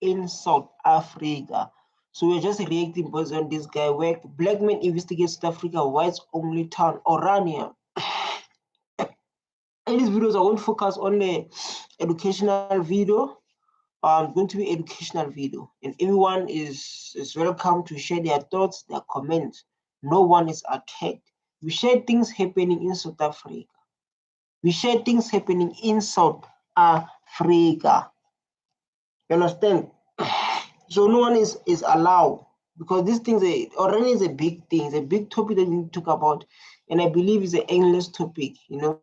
in South Africa. So we're just reacting based on this guy work. Black men investigate South Africa whites only town, Orania. In these videos, I won't focus on the educational video. It's going to be educational video, and everyone is welcome to share their thoughts, their comments. No one is attacked. We share things happening in South Africa. We share things happening in South Africa. You understand? So no one is allowed, because these things already is a big thing. It's a big topic that we need to talk about, and I believe it's an endless topic. You know.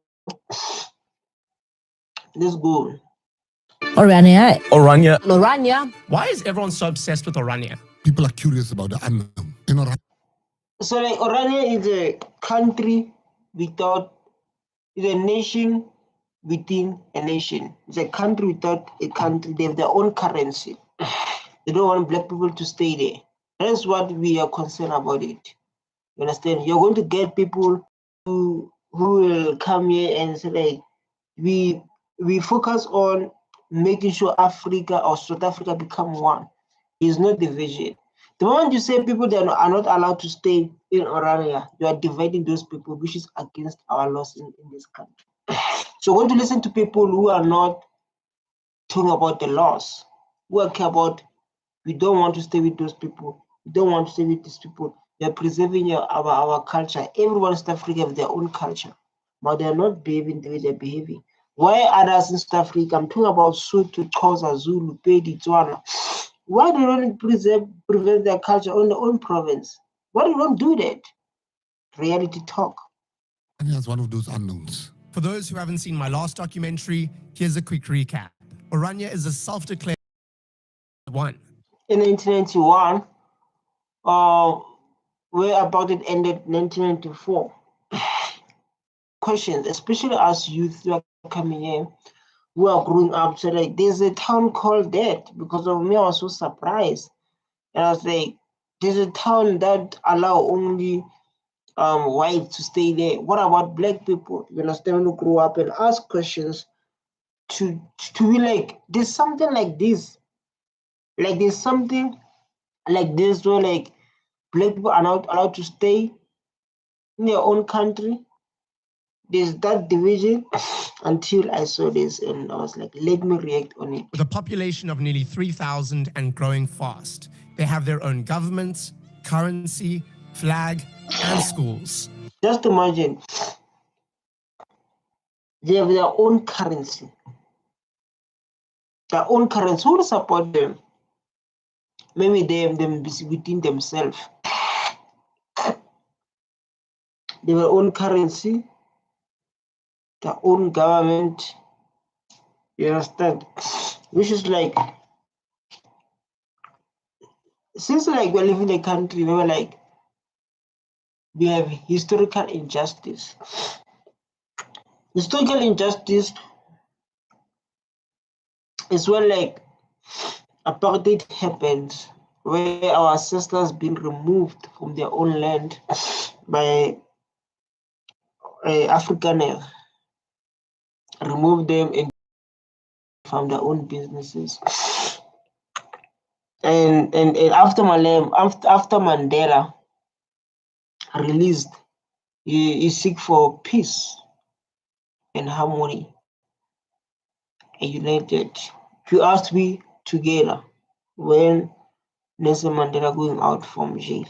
Let's go. Orania. Orania. Why is everyone so obsessed with Orania? People are curious about the unknown. So like Orania is a country without, is a nation within a nation. It's a country without a country. They have their own currency. They don't want black people to stay there. That's what we are concerned about it. You understand? You're going to get people who will come here and say like, we focus on making sure Africa or South Africa become one. It's not division. The moment you say people that are not allowed to stay in Orania, you are dividing those people, which is against our laws in this country. So we're going to listen to people who are not talking about the laws, who are care about, we don't want to stay with those people. We don't want to stay with these people. They're preserving our culture. Everyone in South Africa have their own culture, but they're not behaving the way they're behaving. Why others in South Africa, I'm talking about Sotho, Xhosa, Zulu, Pedi, Tswana, why do they don't preserve their culture on their own province? Why do they don't do that? Reality talk. That's one of those unknowns. For those who haven't seen my last documentary, here's a quick recap. Orania is a self-declared one. In 1991, where Apartheid ended in 1994. Questions, especially as youth who are coming in, who are growing up, so like there's a town called that. Because of me, I was so surprised. And I was like, there's a town that allow only whites to stay there. What about black people? You understand, to grow up and ask questions, to be like, there's something like this. Like there's something like this where like black people are not allowed to stay in their own country. There's that division until I saw this and I was like, let me react on it. With a population of nearly 3,000 and growing fast, they have their own governments, currency, flag, and schools. Just imagine, they have their own currency. Their own currency. Who will support them? Maybe them within themselves. They have their own currency, their own government. You understand? Which is like, since like we're living in a country where like we have historical injustice. Historical injustice is when like apartheid happens, where our ancestors been removed from their own land by Afrikaner, remove them and from their own businesses. And after Mandela released, he seek for peace and harmony and united. You asked me together when Nelson Mandela going out from jail.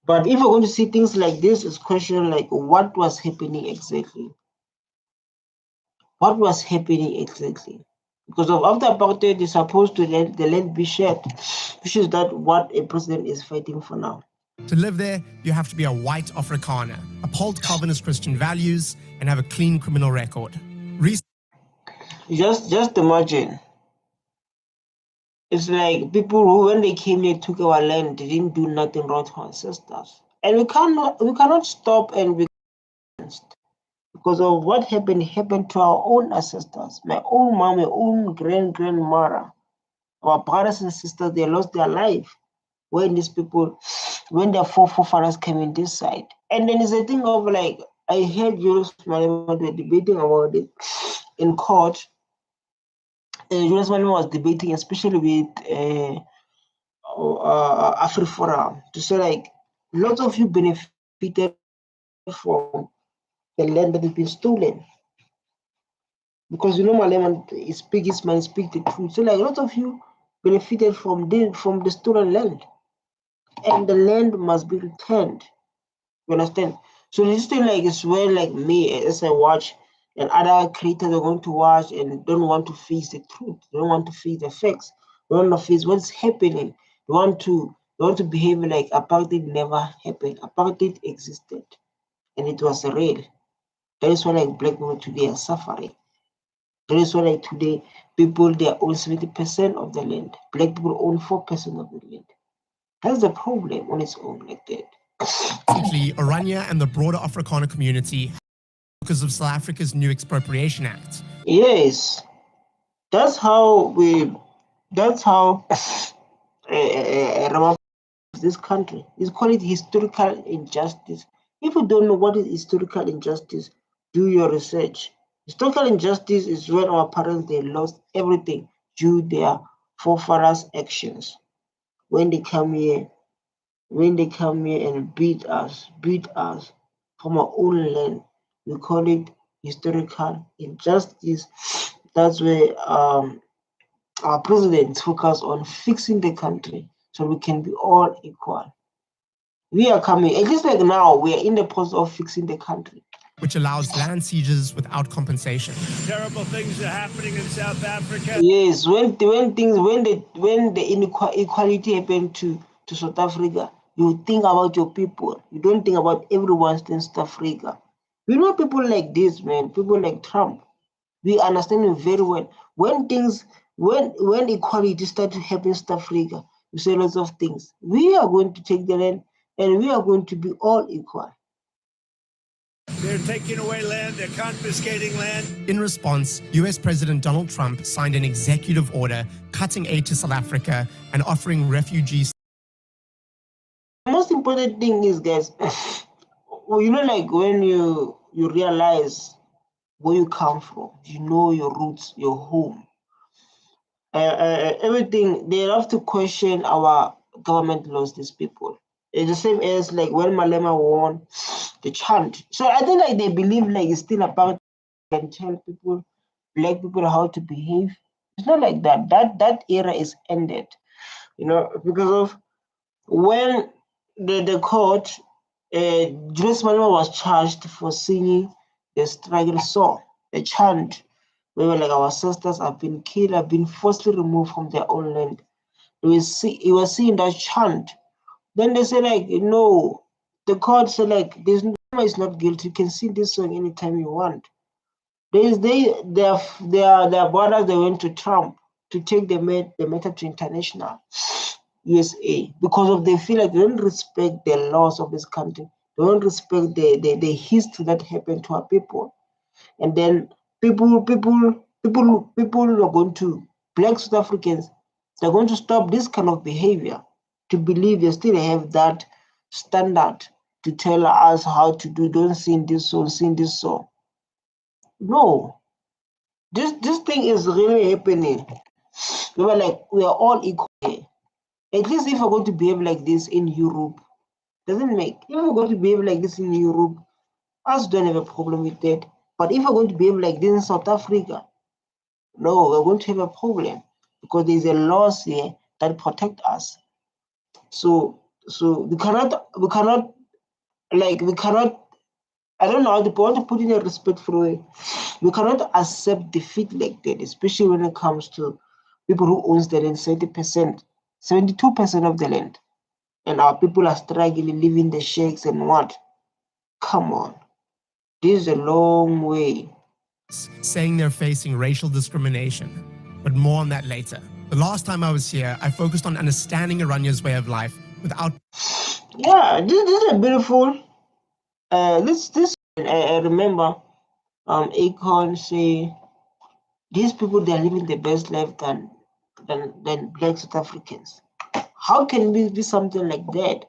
But if we're going to see things like this, it's question like what was happening exactly? What was happening exactly? Because of after apartheid, is supposed to let the land be shared, which is that what a president is fighting for now. To live there, you have to be a white Afrikaner, uphold Calvinist Christian values, and have a clean criminal record. Just imagine. It's like people who, when they came here, took our land, they didn't do nothing wrong to our ancestors. And we cannot stop and be against. Because of what happened to our own ancestors. My own mom, my own grandmother, our brothers and sisters, they lost their life when these people, when their forefathers came in this side. And then it's a thing of like, I heard Julius Malema debating about it in court. Julius Malema was debating, especially with AfriForum, to say like lots of you benefited from the land that has been stolen. Because Malema is speak his mind, speak the truth. So like lots of you benefited from the stolen land. And the land must be returned. You understand? So this thing like is where like me as I watch and other creators are going to watch and don't want to face the truth. They don't want to face the facts. They don't want to face what's happening. They want to behave like apartheid never happened. Apartheid existed and it was real. That is why like black people today are suffering. That is why like today people they own 70% of the land. Black people own 4% of the land. That's the problem on its own like that. Basically, Orania and the broader Afrikaner community because of South Africa's new Expropriation Act. Yes, that's how this country is called it historical injustice. If you don't know what is historical injustice, do your research. Historical injustice is when our parents they lost everything due their forefathers' actions. When they come here and beat us from our own land, we call it historical injustice. That's where our president focus on fixing the country so we can be all equal. We are coming, at least like now, we are in the process of fixing the country. Which allows land seizures without compensation. Terrible things are happening in South Africa. Yes, when the inequality happened to South Africa, you think about your people. You don't think about everyone in South Africa. We know people like this, man, people like Trump. We understand him very well. When equality started to happen in South Africa, we say lots of things. We are going to take the land and we are going to be all equal. They're taking away land, they're confiscating land. In response, US President Donald Trump signed an executive order cutting aid to South Africa and offering refugees. The most important thing is, guys, like when you realize where you come from, you know your roots, your home. Everything, they have to question our government laws, these people. It's the same as like when Malema won the chant. So I think like they believe like it's still about and tell people, black people how to behave. It's not like that. That era is ended. Because of when the court, Julius Malema was charged for singing the struggle song, the chant. We were like our ancestors have been killed, have been forcibly removed from their own land. He was singing that chant. Then they say like, no, the court said like, this is not guilty. You can sing this song anytime you want. Their brothers, they went to Trump to take the matter to international USA because of they feel like they don't respect the laws of this country. They don't respect the history that happened to our people. And then people are going to, black South Africans, they're going to stop this kind of behavior, to believe they still have that standard to tell us how to do, don't sing this song. No, this thing is really happening. We were like, we are all equal. At least if we're going to behave like this in Europe, doesn't make, if we're going to behave like this in Europe, us don't have a problem with that. But if we're going to behave like this in South Africa, no, we're going to have a problem because there's a laws here that protect us. So we cannot, I don't know how to want to put in a respectful way. We cannot accept defeat like that, especially when it comes to people who owns the land 70%, 72% of the land. And our people are struggling, living the shakes and what? Come on. This is a long way. Saying they're facing racial discrimination. But more on that later. The last time I was here, I focused on understanding Orania's way of life without... Yeah, this is a beautiful... I remember Akon say, these people, they're living the best life than black South Africans. How can we be something like that?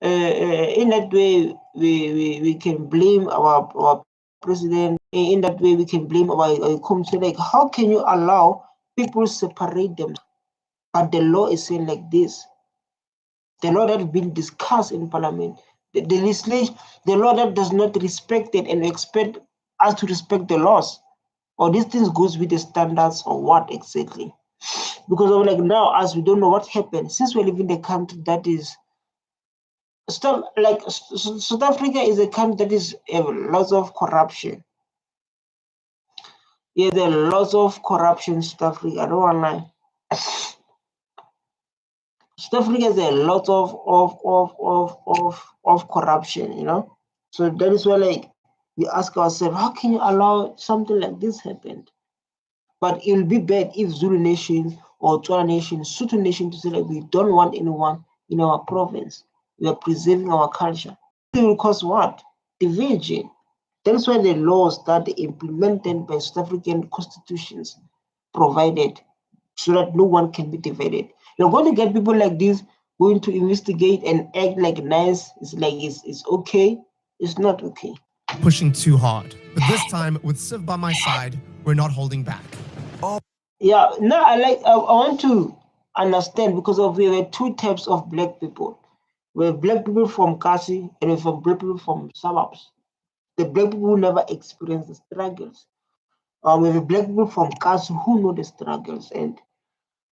In that way, we can blame our president. In that way, we can blame our country. Like, how can you allow people separate them. But the law is saying like this. The law that has been discussed in Parliament, the law that does not respect it and expect us to respect the laws, or these things goes with the standards or what exactly? Because of like now, as we don't know what happened, since we live in a country that is still like South Africa is a country that is lots of corruption. Yeah, there are lots of corruption in South Africa. I don't want to lie. South Africa has a lot of corruption, you know. So that is why, like, we ask ourselves, how can you allow something like this happen? But it will be bad if Zulu Nation or Tswana Nation, Sotho Nation, to say like we don't want anyone in our province. We are preserving our culture. It will cause what? Division. That's why the laws that are implemented by South African constitutions provided so that no one can be divided. You're going to get people like this going to investigate and act like nice. It's like it's okay. It's not okay. Pushing too hard. But this time, with Siv by my side, we're not holding back. Yeah, now I want to understand, because we have two types of black people. We have black people from Kasi and we have black people from suburbs. The black people who never experience the struggles. We have black people from Kasi who know the struggles. And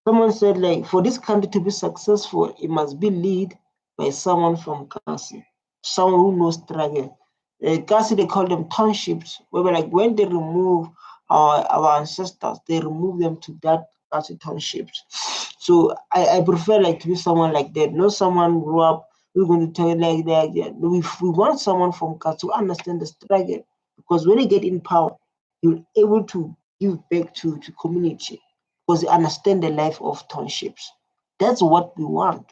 someone said, like, for this country to be successful, it must be led by someone from Kasi, someone who knows struggle. Kasi, they call them townships, where like when they remove our ancestors, they remove them to that Kasi townships. So I prefer like to be someone like that, not someone who grew up who's going to tell you like that. Yeah. We want someone from Kasi to understand the struggle, because when you get in power, you're able to give back to community, because they understand the life of townships. That's what we want.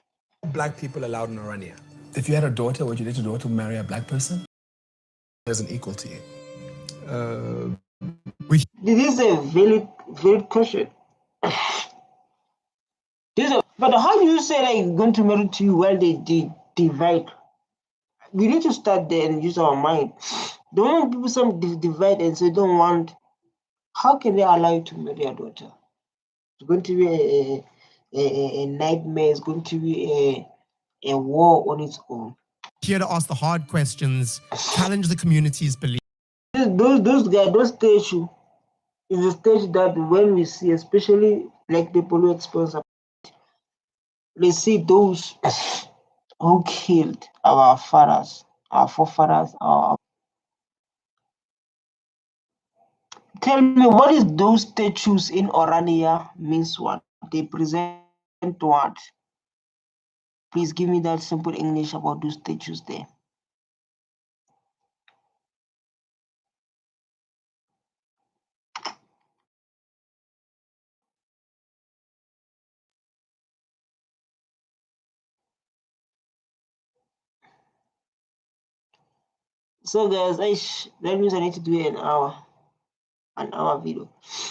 Black people allowed in Orania. If you had a daughter, would you let your daughter marry a black person? As an equal to you? This is a valid question. But how do you say like going to marry to you while they divide? We need to start there and use our mind. The moment people some divide and say don't want, how can they allow you to marry a daughter? It's going to be a nightmare. It's going to be a war on its own. Here to ask the hard questions, challenge the community's beliefs. Those guys, those statue is a stage that when we see, especially like people who experience, they see those who killed our fathers, our forefathers. Tell me, what is those statues in Orania means what? They present what? Please give me that simple English about those statues there. So guys, that means I need to do an hour video.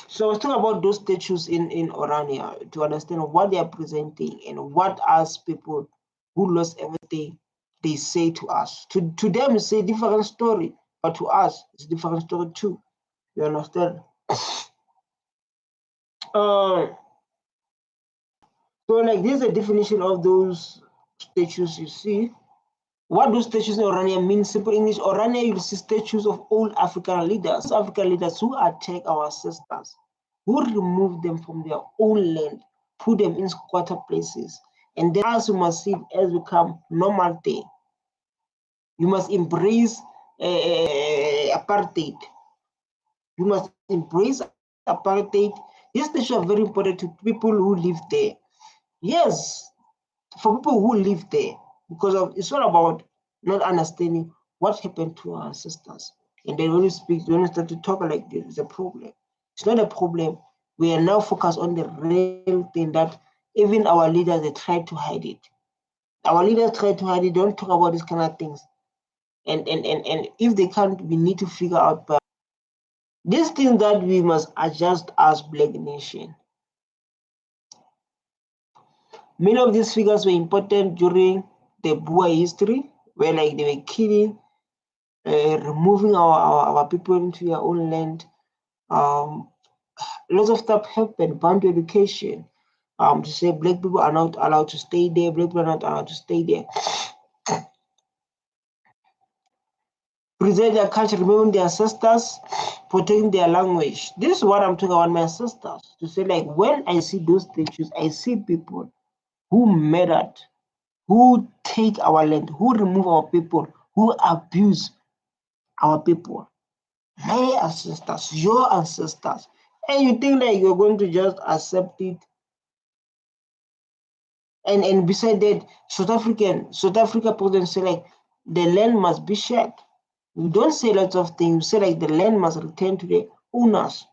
So I was talking about those statues in Orania to understand what they are presenting and what us people who lost everything they say to us. To them it's a different story, but to us it's a different story too. You understand? So like this is a definition of those statues you see. What do statues in Orania mean? Simple English, Orania, you see statues of old African leaders who attack our ancestors, who remove them from their own land, put them in squatter places. And then as you must see it as become normal thing. You must embrace apartheid. You must embrace apartheid. These statues are very important to people who live there. Yes, for people who live there, because it's all about not understanding what happened to our ancestors. And then when we start to talk like this, it's a problem. It's not a problem. We are now focused on the real thing that even our leaders, they try to hide it. Our leaders try to hide it, don't talk about these kind of things. And if they can't, we need to figure out these things that we must adjust as Black nation. Many of these figures were important during the Boer history, where like they were killing, removing our people into their own land. lots of stuff happened, bound to education. To say black people are not allowed to stay there, black people are not allowed to stay there. Preserve their culture, remembering their ancestors, protecting their language. This is what I'm talking about, my ancestors. To say, like, when I see those statues, I see people who murdered, who take our land, who remove our people, who abuse our people. My ancestors, your ancestors. And you think that you're going to just accept it. And beside that, South Africa president say, like, the land must be shared. We don't say lots of things. We say, like, the land must return to the owners.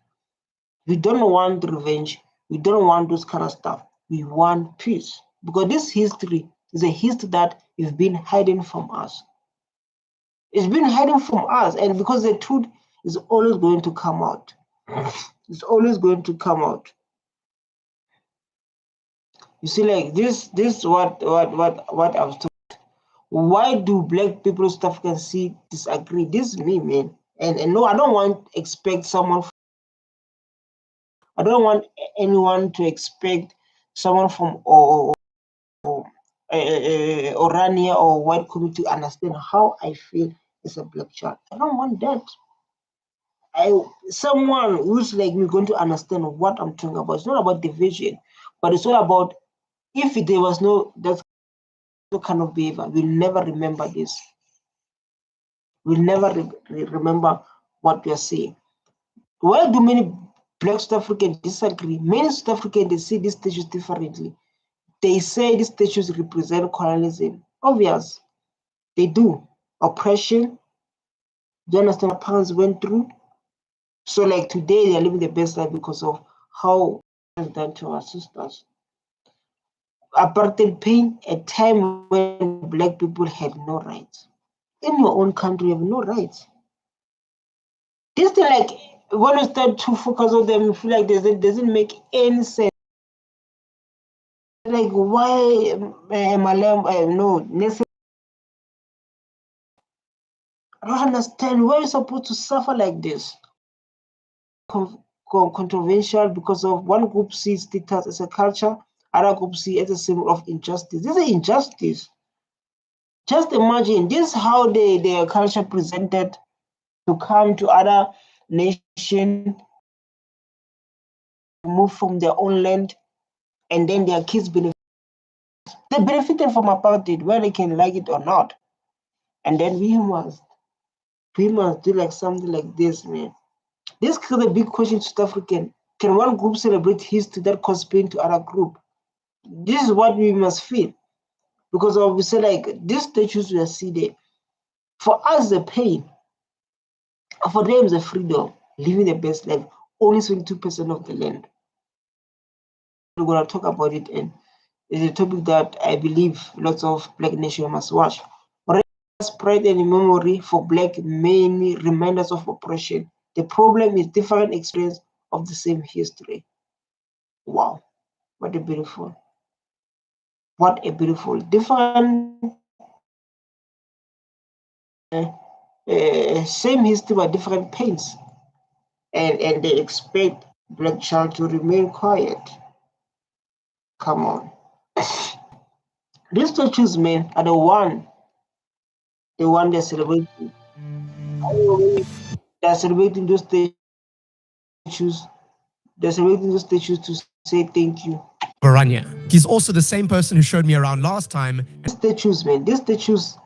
We don't want revenge. We don't want those kind of stuff. We want peace. Because this history is a history that is been hidden from us. It's been hidden from us. And because the truth is always going to come out. It's always going to come out. You see, like, this what I was talking. Why do black people stuff can see disagree? This is me, man. And no, I don't want to expect someone. I don't want anyone to expect someone from Orania or white community to understand how I feel as a black child. I don't want that. Someone who's like me going to understand what I'm talking about. It's not about division, but it's all about if there was no that kind of behavior, we'll never remember this. We'll never remember what we are saying. Why do many black South Africans disagree? Many South Africans, they see these statues differently. They say these statues represent colonialism. Obvious. They do. Oppression. Do you understand what parents went through? So, like, today, they are living the best life because of how it's done to our sisters. Apartheid pain, a time when black people had no rights. In your own country, you have no rights. This thing, like, when you start to focus on them, you feel like it doesn't make any sense. Like, why Malema, no, necessarily. I don't understand why you're supposed to suffer like this. Controversial because of one group sees status as a culture, other group see it as a symbol of injustice. This is injustice. Just imagine this is how their culture presented to come to other nations, move from their own land, and then their kids benefit. They benefited from apartheid, whether they can like it or not. And then we must do like something like this, man. This is a big question to South African. Can one group celebrate history that causes pain to other group? This is what we must feel. Because we say, like, these statues we see there, for us the pain, for them the freedom, living the best life, only 22% of the land. We're gonna talk about it, and it's a topic that I believe lots of black nations must watch. Pride and memory for black many reminders of oppression. The problem is different experience of the same history. Wow, what a beautiful different same history but different pains, and they expect black child to remain quiet. Come on. These statues, man, are the one they're celebrating. They're celebrating those statues. They're celebrating those statues to say thank you. Orania. He's also the same person who showed me around last time. These statues,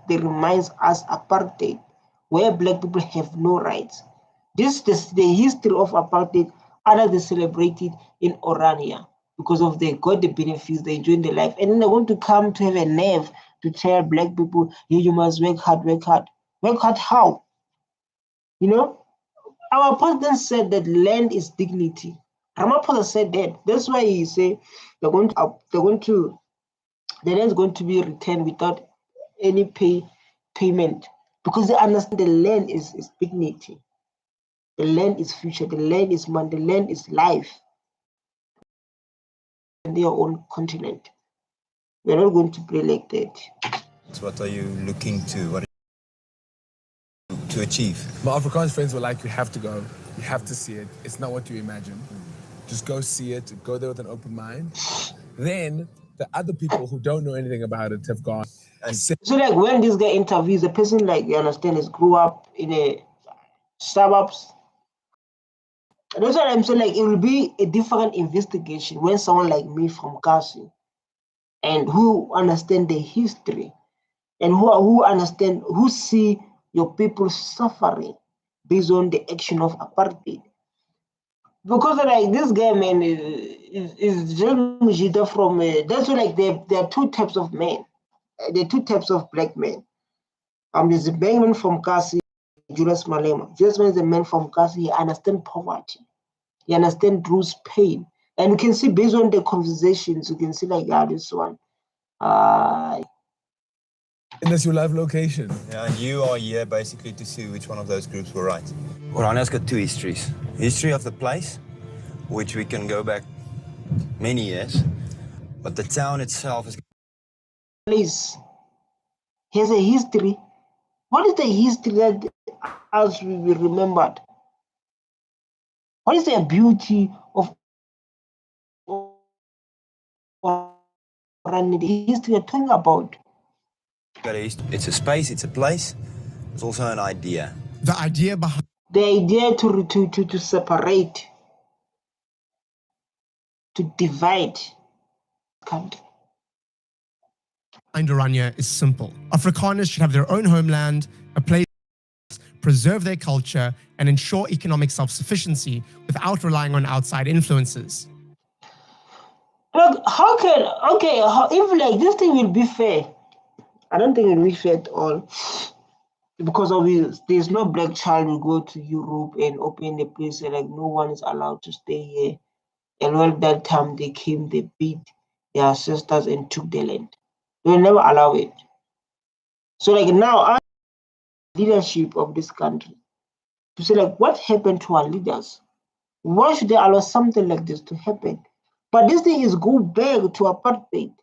they remind us apartheid, where black people have no rights. This is the history of apartheid. Others they celebrated in Orania because of they got the benefits, they enjoyed their life, and then they want to come to have a nerve to tell black people, you must work hard, work hard. Work hard how? You know, our president said that land is dignity. Ramaphosa said that. That's why he say the land is going to be returned without any payment, because they understand the land is dignity. The land is future. The land is man. The land is life. In their own continent, we're not going to play like that. So what are you looking to achieve? My Afrikaans friends were like, you have to go. You have to see it. It's not what you imagine. just go see it, go there with an open mind. Then the other people who don't know anything about it have gone and said, So like when this guy interviews the person, like you understand, is grew up in a suburbs. That's what I'm saying. Like it will be a different investigation when someone like me from Kasi and who understand the history and who understand, who see your people suffering based on the action of apartheid. Because like this guy, man, is Mujita from. That's why like there are two types of men. There are two types of black men. There's a black man from Kasi, Julius Malema. Julius Malema is a man from Kasi. He understands poverty. He understands Drew's pain, and you can see based on the conversations, you can see like this one. and that's your live location. Yeah, and you are here basically to see which one of those groups were right. Orania's got two histories. History of the place, which we can go back many years, but the town itself is... Place has a history. What is the history that as we will remembered? What is the beauty of Orania, the history we're talking about? It's a space, it's a place, it's also an idea. The idea behind The idea to separate, to divide country. Orania is simple. Afrikaners should have their own homeland, a place to preserve their culture, and ensure economic self-sufficiency without relying on outside influences. Look, if like this thing will be fair, I don't think it will be fair at all. Because obviously there's no black child will go to Europe and open a place and like no one is allowed to stay here. And well, that time they came, they beat their sisters and took the land. They will never allow it. So like now, our leadership of this country to say like what happened to our leaders? Why should they allow something like this to happen? But this thing is going back to apartheid.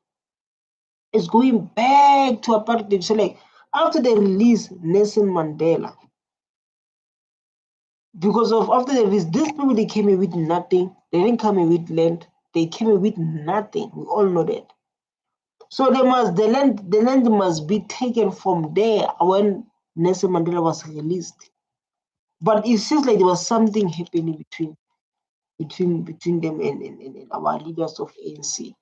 It's going back to apartheid. So like after they release Nelson Mandela, because of after they release, these people they came in with nothing. They didn't come in with land. They came in with nothing. We all know that. So the land must be taken from there when Nelson Mandela was released. But it seems like there was something happening between them and our leaders of ANC.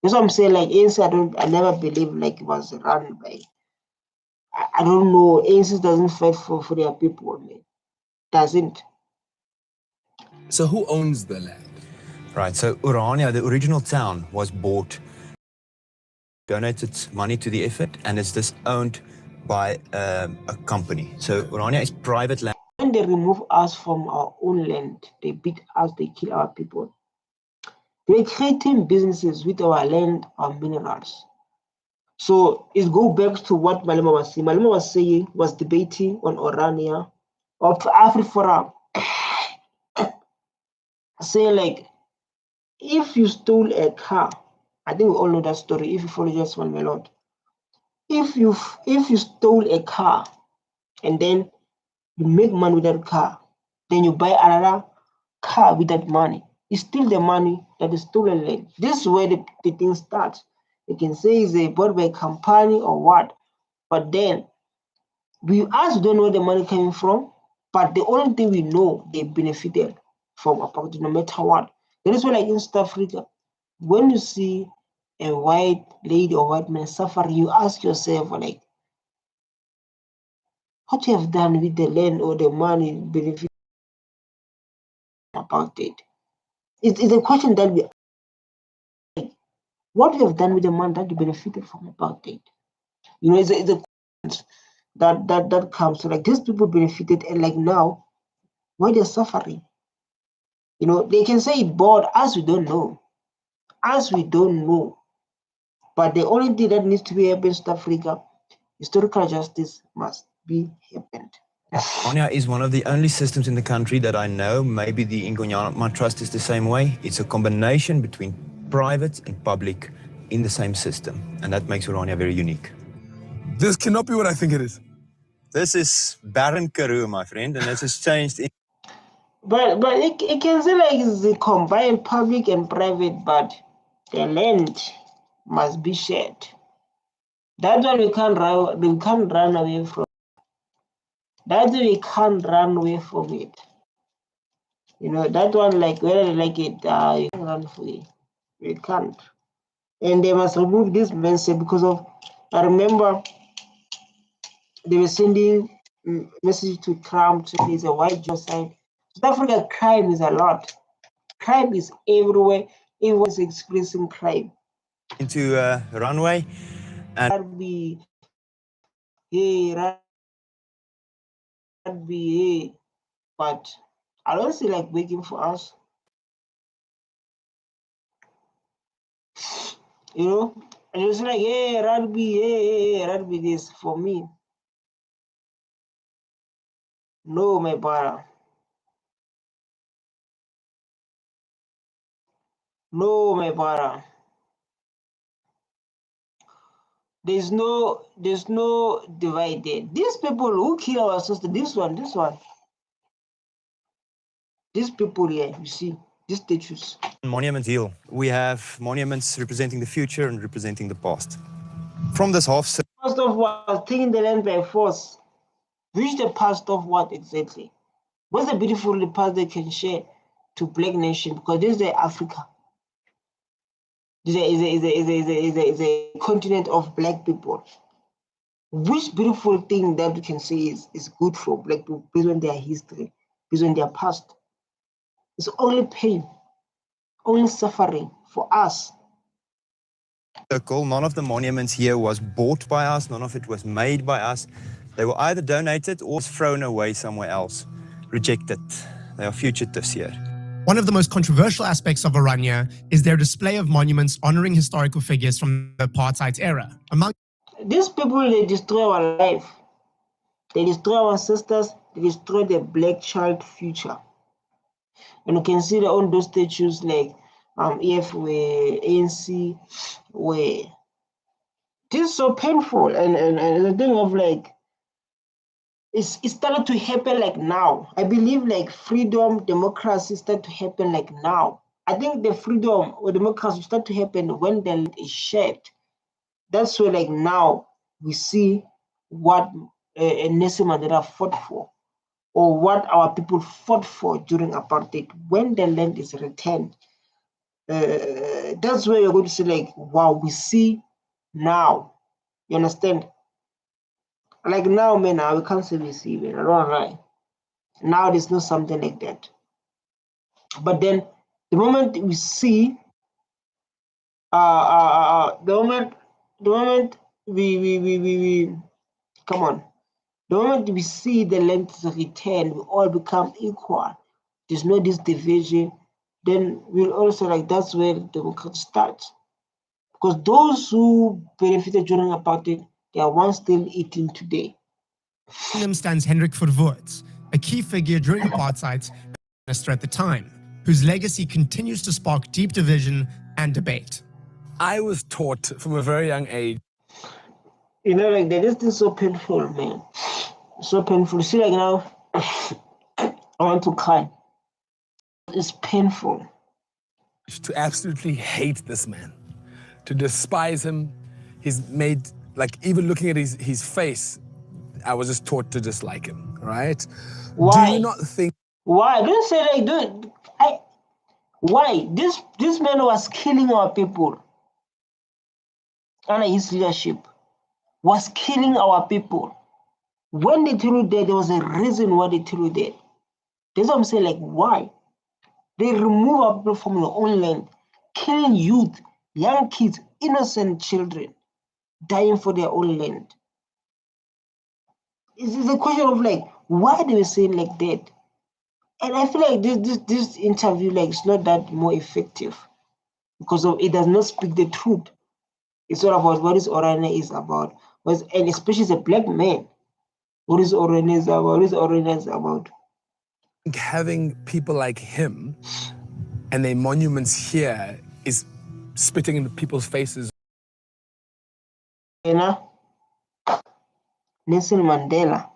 That's what I'm saying. Like ANC, I never believe like it was run by. I don't know. ANC doesn't fight for their people, man. Doesn't. So who owns the land? Right, so Orania, the original town, was bought, donated money to the effort, and it's just owned by a company. So Orania is private land. When they remove us from our own land, they beat us, they kill our people. They're creating businesses with our land, our minerals. So it goes back to what Malema was saying. Malema was debating on Orania of AfriForum, saying like, if you stole a car, I think we all know that story. If you follow just one melody, if you stole a car and then you make money with that car, then you buy another car with that money. It's still the money that is stolen land. This is where the thing starts. You can say it's bought by a company or what, but then we don't know where the money came from. But the only thing we know, they benefited from apartheid, no matter what. That is why, like in South Africa, when you see a white lady or white man suffering, you ask yourself, like, what you have done with the land or the money benefit apartheid? It's a question that we like, what you have done with the money that you benefited from apartheid? You know, it's a question that comes to like these people benefited and like now, why they're suffering? You know, they can say it bored, as we don't know. As we don't know. But the only thing that needs to be happened in South Africa, historical justice must be happened. Orania is one of the only systems in the country that I know, maybe the Ingonyama Trust is the same way. It's a combination between private and public in the same system. And that makes Orania very unique. This cannot be what I think it is. This is Baron Karoo, my friend, and this has changed. But it can say like it's a combined public and private, but the land must be shared. That's why we can't run away from. That's why we can't run away from it. You know, that one, like whether you like it, you can't run away. We can't. And they must remove this message because of, I remember they were sending message to Trump saying there's a white genocide. South Africa crime is a lot. Crime is everywhere. Everyone's expressing crime. Into runway. Rugby, hey, rugby, hey. But I don't see like waiting for us. You know, and it's like, hey, rugby, this for me. No, my brother. No, my brother. There's no divide there. These people who kill our sister, this one. These people here, you see, these statues. Monument Hill. We have monuments representing the future and representing the past. From this half circle. Past of what? Taking the land by force. Which the past of what exactly? What's the beautiful past they can share to black nation? Because this is Africa. This is a continent of black people. Which beautiful thing that we can say is good for black people based on their history, based on their past? It's only pain, only suffering for us. None of the monuments here was bought by us, none of it was made by us. They were either donated or thrown away somewhere else, rejected. They are fugitives here. One of the most controversial aspects of Orania is their display of monuments honoring historical figures from the apartheid era. Among these people, they destroy our life. They destroy our sisters. They destroy the black child future. And you can see on those statues like EFF, where ANC, where this is so painful. And the thing of like, it started to happen like now. I believe like freedom, democracy start to happen like now. I think the freedom or democracy start to happen when the land is shared. That's where like now we see what Nelson Mandela fought for, or what our people fought for during apartheid. When the land is returned, that's where you're going to see like, wow, we see now. You understand? Like now, man, we can't say we see, man. I don't lie. Now there's no something like that. But then the moment we see, the moment we come on, the moment we see the land return, we all become equal. There's no this division. Then we'll also like that's where democracy starts. Because those who benefited during apartheid, they are ones still eating today. them stands Hendrik Verwoerd, a key figure during apartheid minister at the time, whose legacy continues to spark deep division and debate. I was taught from a very young age. You know, like this is so painful, man. So painful. See, like now, I want to cry. It's painful. To absolutely hate this man, to despise him. He's made, like, even looking at his face, I was just taught to dislike him, right? Why? Do you not think? Why? Don't say like, don't. Why? This man was killing our people under his leadership. Was killing our people. When they threw dead, there was a reason why they threw dead. That's what I'm saying, like, why? They remove our people from their own land, killing youth, young kids, innocent children, dying for their own land. It's a question of like, why they were saying like that? And I feel like this interview like is not that more effective because of it does not speak the truth. It's all about what is Orania is about, and especially as a black man. What is Orania is about? What is Orania is about? Having people like him and their monuments here is spitting in people's faces. You know, Nelson Mandela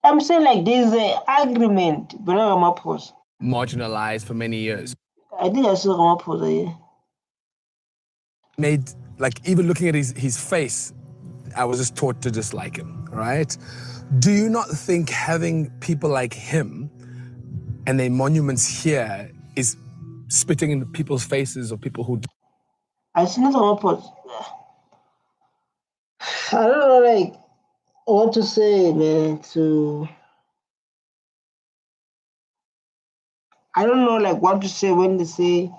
I'm saying like there's an agreement, but not Ramaphosa. marginalized for many years. I think I saw Ramaphosa, yeah. Made, like, even looking at his face, I was just taught to dislike him, right? Do you not think having people like him and their monuments here is spitting in people's faces of people who... I see not Ramaphosa. I don't know, like, what to say, man, I don't know, like, what to say when they say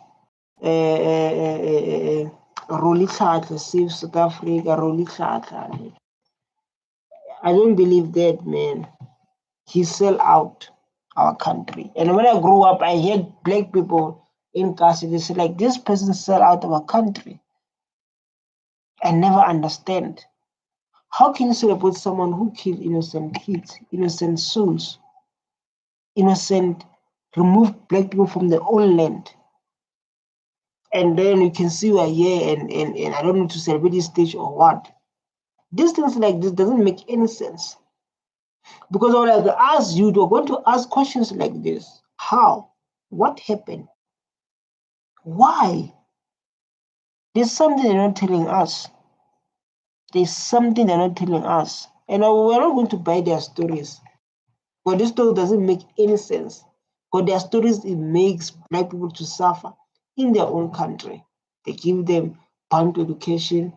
Roli Tlhatlha save South Africa, Roli Tlhatlha. I don't believe that, man. He sell out our country. And when I grew up, I heard black people in Kasi, they say, like, this person sell out our country. I never understand. How can you celebrate someone who killed innocent kids, innocent souls, remove black people from their own land? And then you can see we're here and I don't know to celebrate this stage or what. These things like this doesn't make any sense. Because I would like to ask you, we're going to ask questions like this. How? What happened? Why? There's something they're not telling us. There's something they're not telling us. And we're not going to buy their stories. But this story doesn't make any sense. Because their stories, it makes black people to suffer in their own country. They give them bound education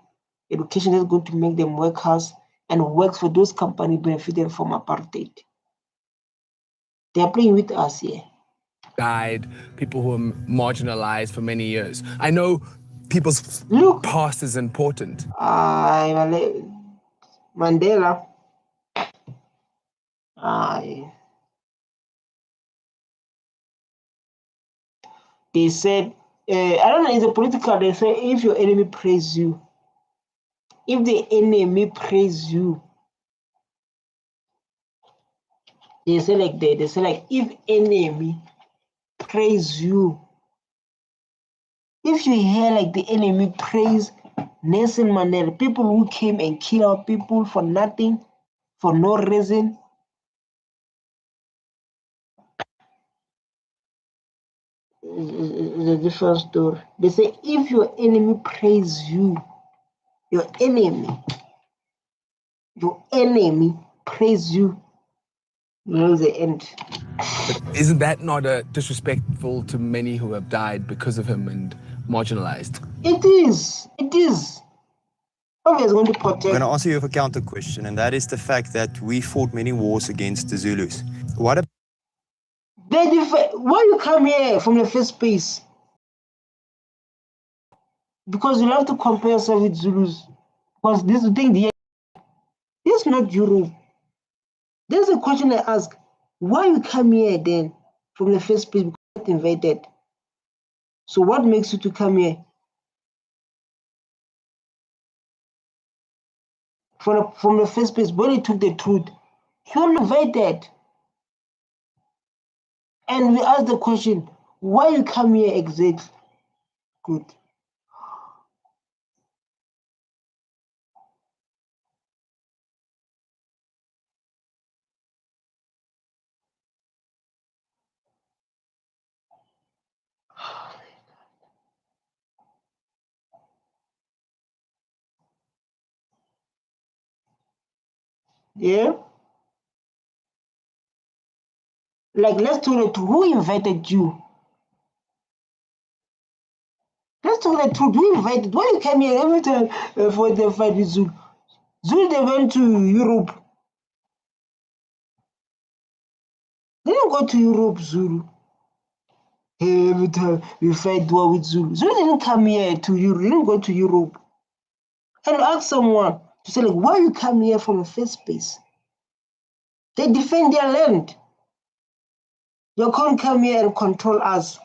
that's going to make them workers and work for those companies benefiting from apartheid. They are playing with us here. Died, people who were marginalized for many years. I know people's past is important. Mandela. They said, I don't know, it's a political, they say, if your enemy praise you, if the enemy praise you, they say like that, they say like, if enemy praise you, if you hear like the enemy praise Nelson Mandela, people who came and killed our people for nothing, for no reason, it's a different story. They say if your enemy praise you, your enemy praise you, you know the end. But isn't that not disrespectful to many who have died because of him and marginalized? It is. It is. Going to protect. I'm going to answer you with a counter question, and that is the fact that we fought many wars against the Zulus. What why you come here from the first place? Because you have to compare yourself with Zulus. Because this thing here, this is not Europe. There's a question I ask. Why you come here then from the first place? Because you got invited. So what makes you to come here? From the first place, when you took the truth, you're invited. And we ask the question, why you come here exactly? Good. Yeah? Like, let's tell the truth. Who invited you? Let's tell the truth. Who invited? Why you came here every time for the fight with Zulu? Zulu, they went to Europe. They didn't go to Europe, Zulu. Hey, every time we fight war with Zulu. Zulu didn't come here to Europe. They didn't go to Europe. And ask someone to say, like, why you come here from the first place? They defend their land. You can't come here and control us.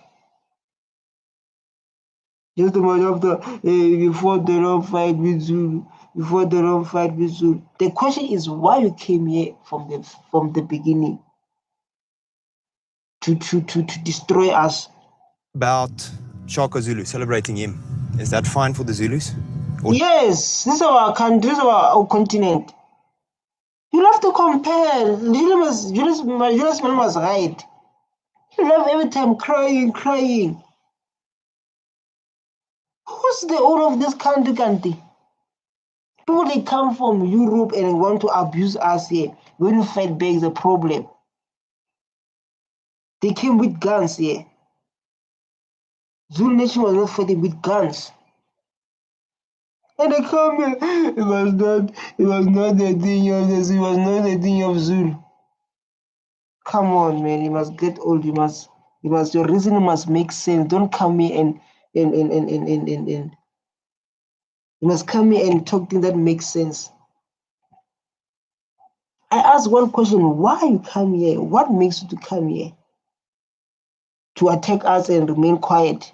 Just a matter of before they don't fight with Zulu. Before they don't fight with Zulu. The question is why you came here from the beginning to destroy us. about Shaka Zulu, celebrating him? Is that fine for the Zulus? Yes, this is our country, this is our continent. You have to compare. Julius Malema was right. You have every time crying. Who's the owner of this country? People, they come from Europe and want to abuse us here. When we fight back, is a problem. They came with guns here. Zulu Nation was not fighting with guns. And they come here. It was not the thing of Zulu. Come on, man. You must get old. Your reasoning must make sense. Don't come here and you must come here and talk things that make sense. I asked one question: why you come here? What makes you to come here? To attack us and remain quiet?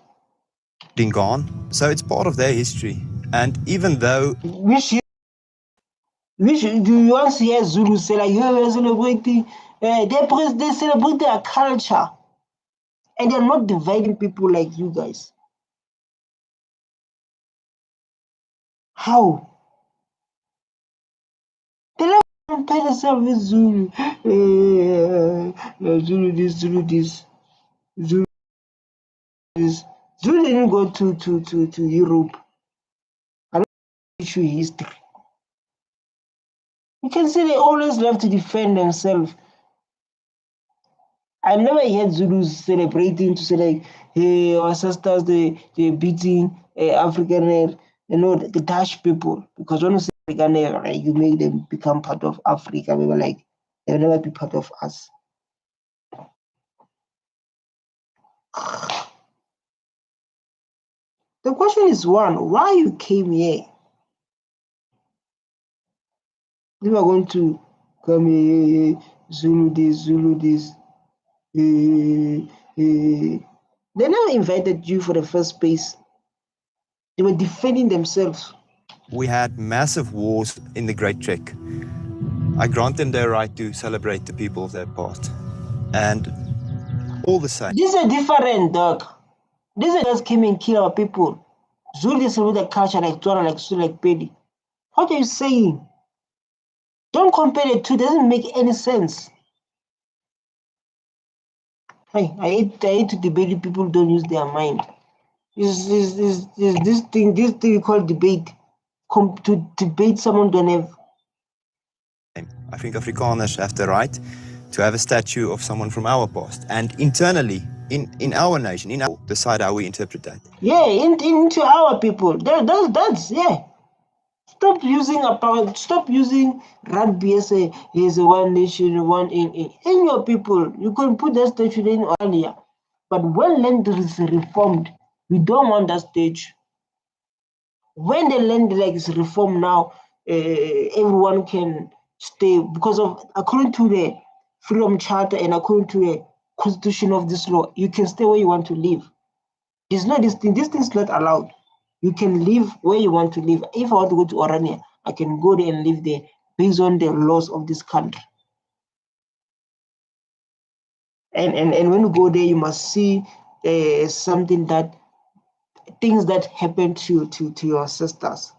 Been gone, so it's part of their history. And even though Which do you want to hear Zulu say like you are celebrating? They celebrate their culture, and they're not dividing people like you guys. How? They don't compare themselves with Zulu. Zulu this, Zulu this, Zulu this. Zulu didn't go to Europe. I don't teach you history. You can see they always love to defend themselves. I never heard Zulus celebrating to say like, hey, our sisters, they're beating African, the Dutch people. Because when you say African, right, you make them become part of Africa. We were like, they'll never be part of us. The question is one, why you came here? You are going to come here, Zulu this. They never invited you for the first place. They were defending themselves. we had massive wars in the Great Trek, I grant them their right to celebrate the people of their past. And all the same. This is different, dog. This is just came and kill our people. Zulu is with the culture like Tora, like Sue, like Pedi. What are you saying? Don't compare the two. It doesn't make any sense. Hey, I hate to debate with people who don't use their mind. This thing you call debate. To debate someone don't have. I think Afrikaners have the right to have a statue of someone from our past. And internally, in our nation, decide how we interpret that. Yeah, into our people. That's yeah. Stop using rugby as a one nation, one in your people. You can put that statue in earlier. But when land is reformed, we don't want that statue. When the land is reformed now, everyone can stay because of according to the Freedom Charter and according to the Constitution of this law, you can stay where you want to live. It's not this thing. This thing is not allowed. You can live where you want to live. If I want to go to Orania, I can go there and live there based on the laws of this country. And when you go there, you must see things that happened to your sisters.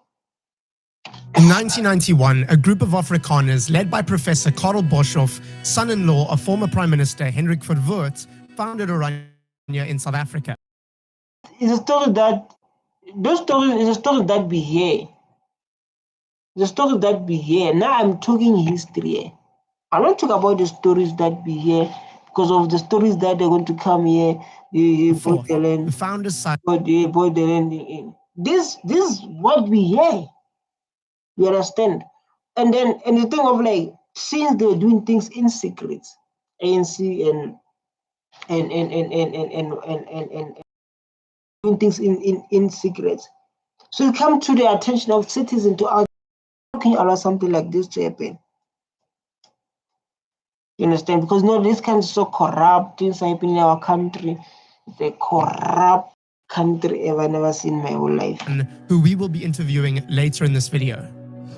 In 1991, a group of Afrikaners led by Professor Karl Boshoff, son-in-law of former Prime Minister Hendrik Verwoerd, founded Orania in South Africa. It's a story that be here. The story that be here. Now I'm talking history. I don't talk about the stories that be here because of the stories that they're going to come here. The founders side. This what we hear. You understand? And the thing of like, since they're doing things in secret, ANC and doing things in secret. So it come to the attention of citizens to ask, how can you allow something like this to happen? You understand? Because no, this country is so corrupt, things happen in our country. It's a corrupt country I've never seen in my whole life. Who we will be interviewing later in this video.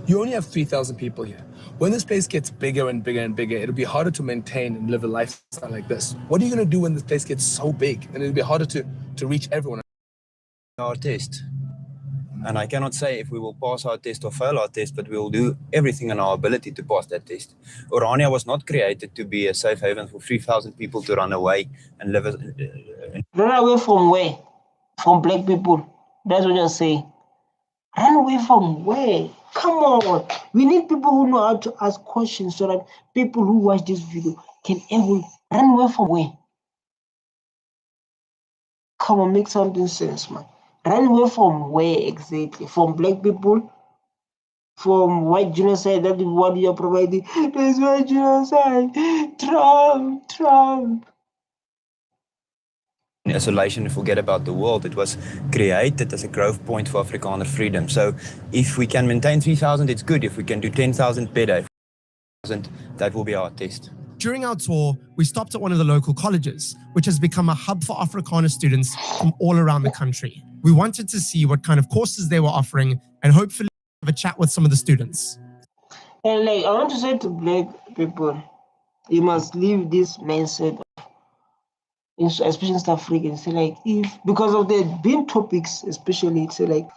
You only have 3,000 people here. When this place gets bigger and bigger and bigger, it'll be harder to maintain and live a lifestyle like this. What are you going to do when this place gets so big? And it'll be harder to reach everyone. Our test. And I cannot say if we will pass our test or fail our test, but we will do everything in our ability to pass that test. Orania was not created to be a safe haven for 3,000 people to run away and live. Run away from where? From black people. That's what you're saying. Run away from where? Come on. We need people who know how to ask questions so that people who watch this video can ever run away from where? Come on, make something sense, man. Run away from where exactly? From black people? From white genocide? That is what you're providing. There's white genocide. Trump. In isolation and forget about the world. It was created as a growth point for Afrikaner freedom. So if we can maintain 3,000, it's good. If we can do 10,000 better, that will be our test. During our tour, we stopped at one of the local colleges, which has become a hub for Afrikaner students from all around the country. We wanted to see what kind of courses they were offering and hopefully have a chat with some of the students. And like, I want to say to black people, you must leave this mindset, especially in South Africa, say like, if, because of the big topics, especially, say like,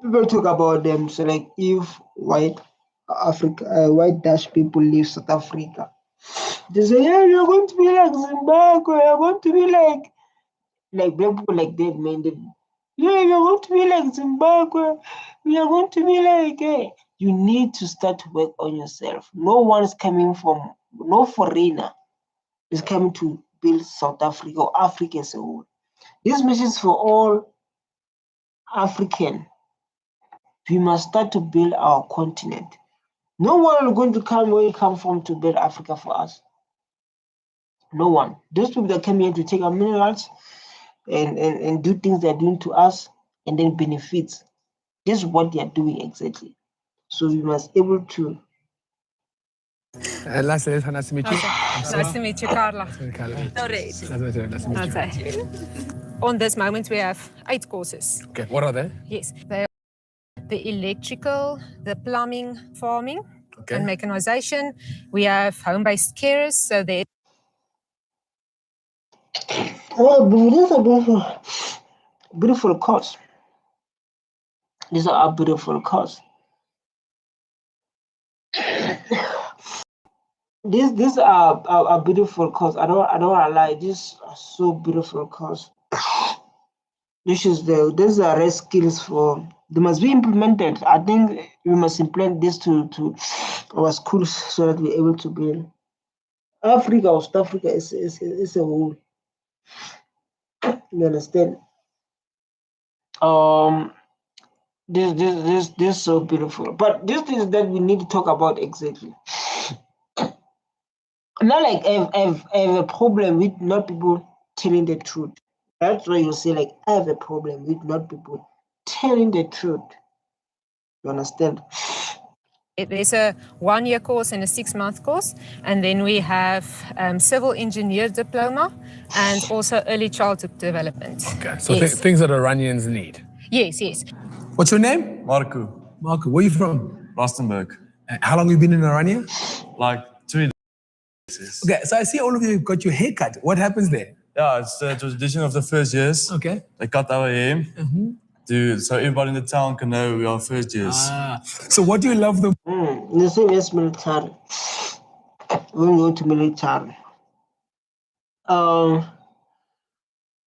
people talk about them, so like, if white Dutch people leave South Africa, they say, yeah, you're going to be like Zimbabwe, you're going to be like black people like that, man. Yeah, you're going to be like Zimbabwe, you're going to be like, hey. You need to start to work on yourself. No foreigner is coming to build South Africa or Africa as a whole. This message is for all African. We must start to build our continent. No one is going to come where we come from to build Africa for us. No one. Those people that come here to take our minerals and do things they're doing to us and then benefits. This is what they're doing exactly. So we must be able to. Nice to meet you. Nice to meet you, Carla. Nice to meet you. On this moment, we have 8 courses. Okay, what are they? Yes, they are the electrical, the plumbing, farming, and mechanization. We have home-based carers, so they. Oh, these are beautiful course. These are our beautiful course. These are a beautiful course. I don't want to lie. These are so beautiful course. These are rare skills for. They must be implemented. I think we must implement this to our schools so that we're able to build Africa or South Africa is a whole. You understand? This is so beautiful. But this is that we need to talk about exactly. Not like I have a problem with not people telling the truth. That's why you say like I have a problem with not people telling the truth. You understand? There's a 1-year course and a 6-month course, and then we have civil engineer diploma and also early childhood development. Okay, so things that Oranians need. Yes. What's your name? Marco, Marco, where are you from? Rustenburg. How long have you been in Orania? Like 3 days. Okay, so I see all of you got your hair cut. What happens there? Yeah, it's the tradition of the first years. Okay. They cut our hair so everybody in the town can know we are first years. So what do you love the The same as military. When we go to military. Not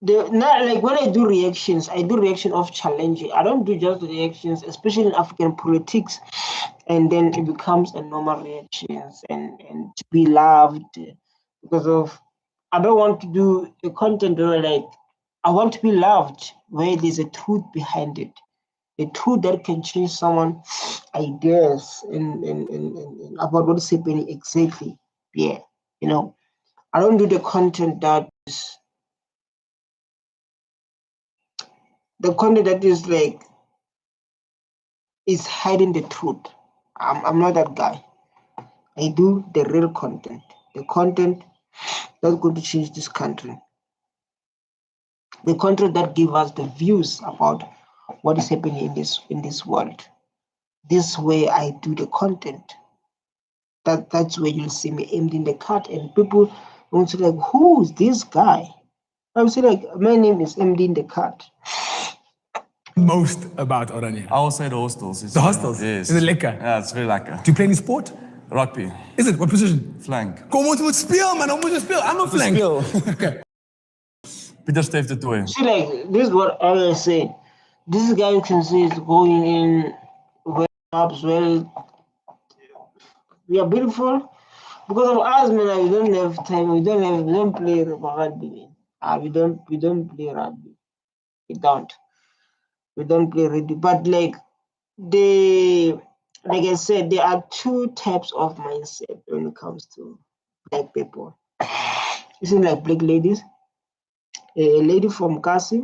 like when I do reactions, I do reaction of challenging. I don't do just reactions, especially in African politics, and then it becomes a normal reactions and to be loved because of I don't want to do a content where like I want to be loved where there's a truth behind it. A truth that can change someone's ideas and about what is happening exactly. Yeah, you know, I don't do the content that is like is hiding the truth. I'm not that guy. I do the real content, the content that's going to change this country, the content that gives us the views about what is happening in this world. This way I do the content. That's where you'll see me aimed in the cut, and people will say like, who is this guy? I will say like, my name is MD in the cut. most about Orania? I will say the hostels. The hostels? Yes. Is it lekker? Yeah, it's very lekker. Do you play any sport? Rugby. Is it? What position? Flank. Kom, ons moet speel, man. Ons moet speel. I'm a flank. Okay. Pieter Steef de Toy. See, like, this is what I was saying. This guy you can see is going in well ups, well. We are beautiful. Because of us, man, we don't have time. We don't play rugby. We don't play rugby. We don't play rugby. But like I said, there are two types of mindset when it comes to black people. You see, like black ladies, a lady from Kasi,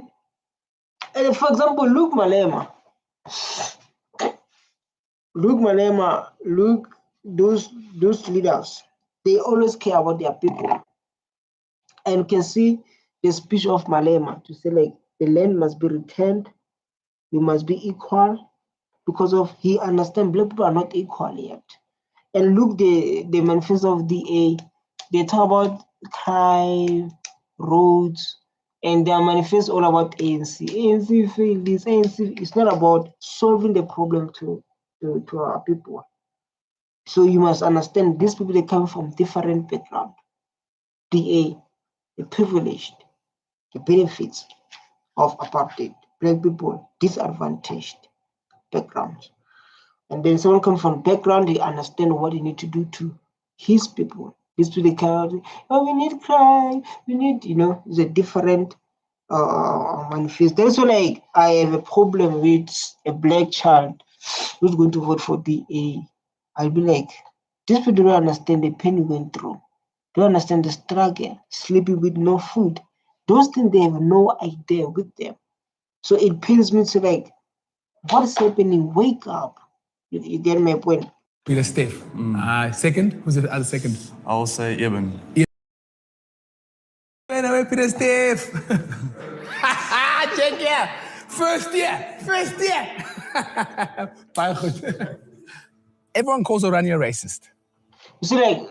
and for example, Luke Malema, those leaders, they always care about their people. And you can see the speech of Malema to say like the land must be returned, we must be equal, because of he understands black people are not equal yet. And look, the manifesto of DA, they talk about crime, roads, and their manifesto all about ANC. ANC failed this, ANC. It's not about solving the problem to our people. So you must understand these people, they come from different backgrounds. DA, the privileged, the benefits of apartheid, black people, disadvantaged backgrounds. And then someone comes from background, they understand what they need to do to his people. His people, they come, oh, we need crime, we need, it's a different manifest. That's why, like, I have a problem with a black child who's going to vote for DA. I'll be like, these people don't understand the pain you went through. Don't understand the struggle, sleeping with no food. Those things, they have no idea with them. So it pains me to like, what is happening? Wake up. You get my point. Pieter Steef. Second? Who's the other second? I will say Eben. Pieter Steef. Check here. First year. Baie goed. Everyone calls Orania racist. You see, like,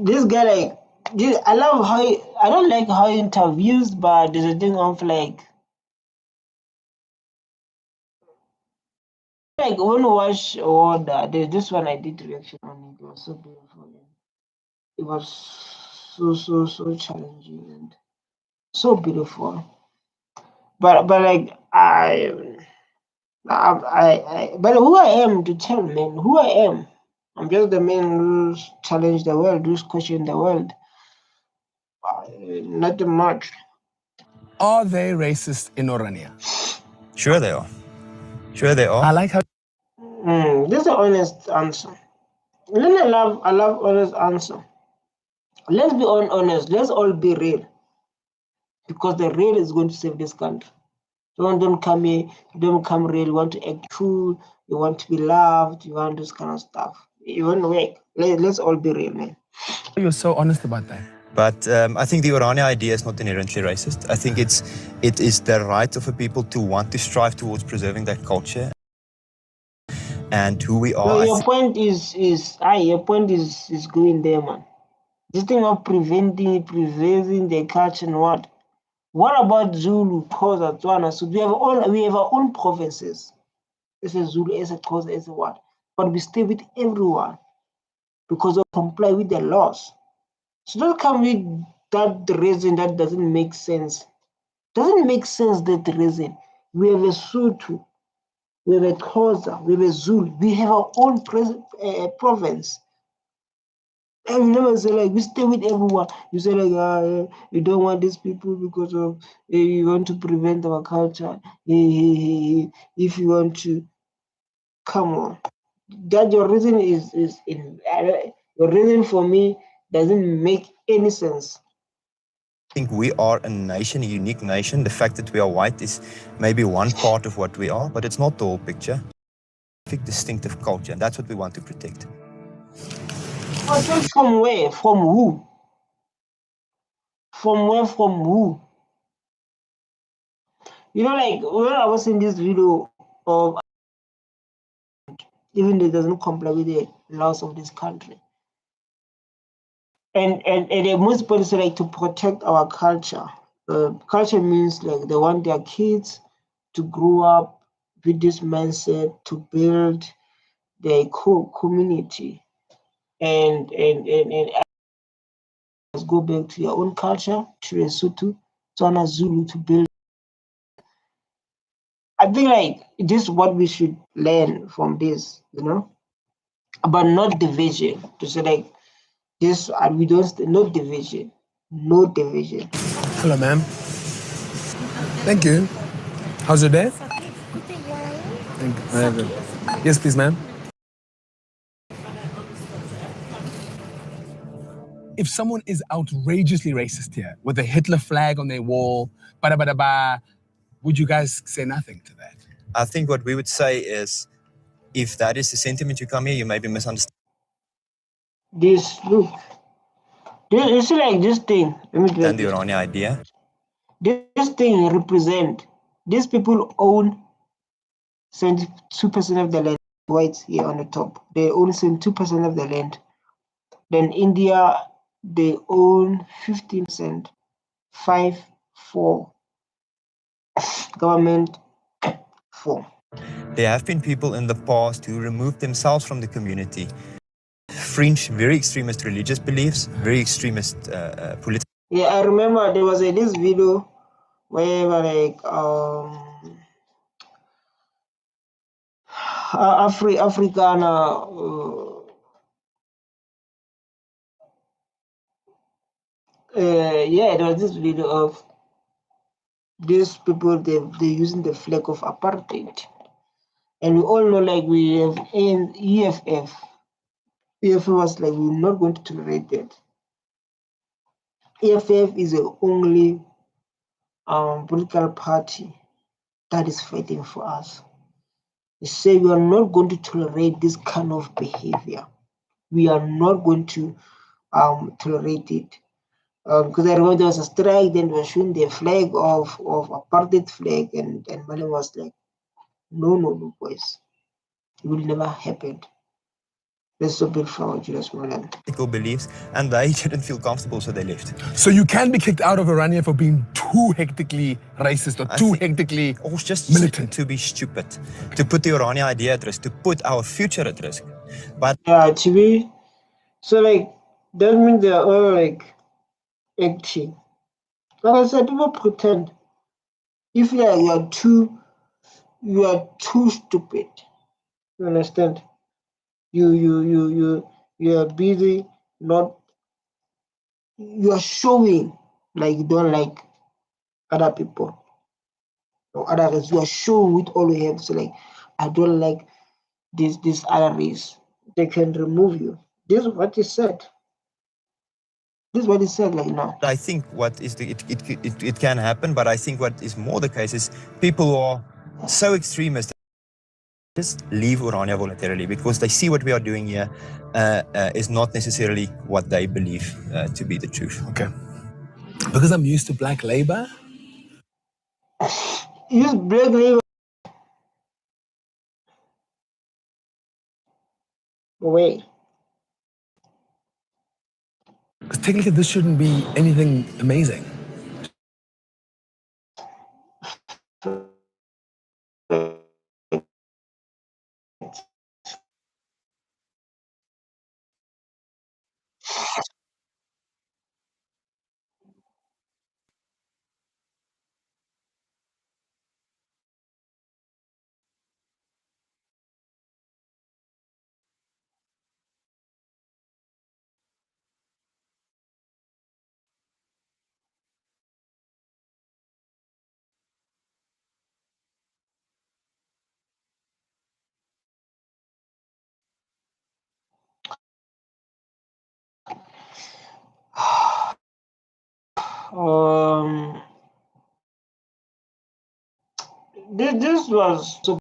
this guy, like, I love how I don't like how he interviews, but there's a thing of like when you watch Order, there's this one I did reaction on it. It was so beautiful. It was so challenging and so beautiful. But like but who I am to tell men who I am. I'm just the man who's challenged the world, who's questioned the world. Not much. Are they racist in Orania? Sure they are. I like how. This is an honest answer. I love honest answer. Let's be honest. Let's all be real. Because the real is going to save this country. Don't come here. Don't come real. You want to act cool. You want to be loved. You want this kind of stuff. You want to work. Let's all be real, man. You're so honest about that. But I think the Orania idea is not inherently racist. I think it is the right of a people to want to strive towards preserving that culture and who we are. No, your point is going there, man. This thing of preserving the culture and what? What about Zulu, Xhosa, Tswana? So we have our own provinces. It's a Zulu, it's a Xhosa, it's a what? But we stay with everyone because we comply with the laws. So don't come with that reason that doesn't make sense. Doesn't make sense, that reason. We have a Sotho, we have a Xhosa, we have a Zulu. We have our own province. And you never say like we stay with everyone. You say like you don't want these people because of you want to prevent our culture. If you want to, come on. That your reason your reason for me doesn't make any sense. I think we are a nation, a unique nation. The fact that we are white is maybe one part of what we are, but it's not the whole picture. Distinctive culture, and that's what we want to protect. From where? From who? From where? From who? You know, like when I was in this video of even though it doesn't comply with the laws of this country. And the most important is like to protect our culture. Culture means like they want their kids to grow up with this mindset to build their community and go back to your own culture, to Lesotho, Tswana, Zulu, to build. I think like this is what we should learn from this, you know, but not division. To say like this, and we don't, no division, no division. Hello, ma'am. Thank you. How's your day? Yes, please, ma'am. If someone is outrageously racist here, with a Hitler flag on their wall, ba-da-ba-da-ba, would you guys say nothing to that? I think what we would say is, if that is the sentiment you come here, you may be misunderstanding. This, look, it's like this thing. Let me The Orania idea. This thing represent, these people own 72% of the land, whites here on the top. They own 72% of the land. Then India, they own 15%, 5-4. Government 4. There have been people in the past who removed themselves from the community. Fringe, very extremist religious beliefs, very extremist political. Yeah, I remember there was this video where like Africana yeah, there was this video of these people, they're using the flag of apartheid. And we all know like we have EFF. EFF was like, we're not going to tolerate that. EFF is the only political party that is fighting for us. They say we are not going to tolerate this kind of behavior. We are not going to tolerate it. Because I remember there was a strike, then they were showing the flag of apartheid flag, and Malema was like, no, boys. It will never happen. Let's stop it for Julius Malema. Beliefs, and they didn't feel comfortable, so they left. So you can be kicked out of Orania for being too hectically racist or too hectically or just militant. To be stupid, to put the Orania idea at risk, to put our future at risk. But yeah, to be so like that means they're all like acting. Like I said, people pretend. If you are too stupid. You understand? You are busy, not, you are showing like you don't like other people or other race. You are showing with all you have. So like, I don't like this other race. They can remove you. This is what he said. This is what he said like now. I think what is it can happen, but I think what is more the case is people who are so extremist just leave Orania voluntarily because they see what we are doing here is not necessarily what they believe to be the truth. Okay. Because I'm used to black labor? Use black labor. Away. Because technically this shouldn't be anything amazing. This was so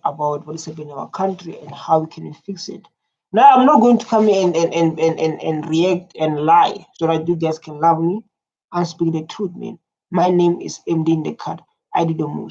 about what is happening in our country and how we can fix it. Now I'm not going to come in and react and lie so that you guys can love me. I'm speaking the truth, man. My name is MD in the card. I do the most.